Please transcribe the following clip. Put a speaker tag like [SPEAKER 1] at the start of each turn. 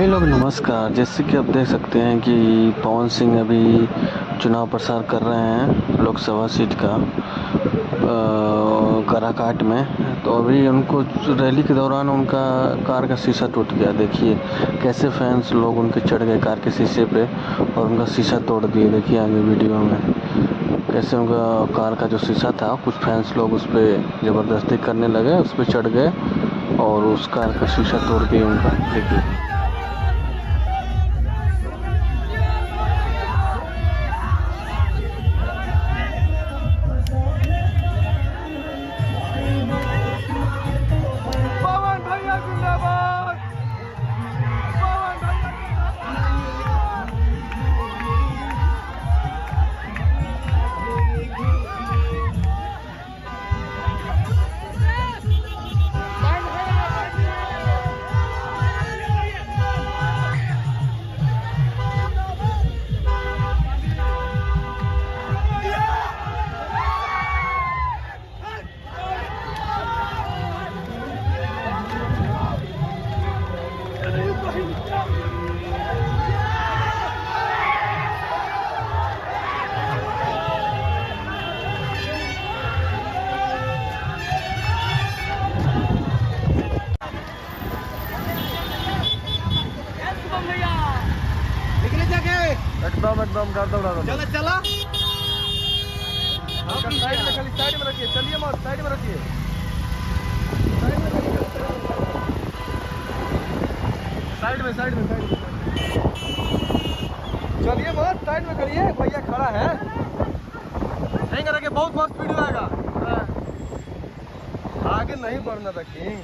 [SPEAKER 1] भाई लोग नमस्कार। जैसे कि आप देख सकते हैं कि पवन सिंह अभी चुनाव प्रचार कर रहे हैं लोकसभा सीट का काराकाट में। तो अभी उनको रैली के दौरान उनका कार का शीशा टूट गया। देखिए कैसे फैंस लोग उनके चढ़ गए कार के शीशे पे और उनका शीशा तोड़ दिए। देखिए आगे वीडियो में कैसे उनका कार का जो शीशा था, कुछ फैंस लोग उस पर ज़बरदस्ती करने लगे, उस पर चढ़ गए और उस कार का शीशा तोड़ दिए उनका। देखिए
[SPEAKER 2] पवन भैया जिंदाबाद। पवन भैया एकदम कर दो चला चला। साइड में खाली साइड में रखिए, चलिए मत साइड में रखिए, साइड में चलिए मत साइड में करिए। भैया खड़ा है, नहीं करेंगे, बहुत मस्त वीडियो आएगा। आगे नहीं बढ़ना था किंग।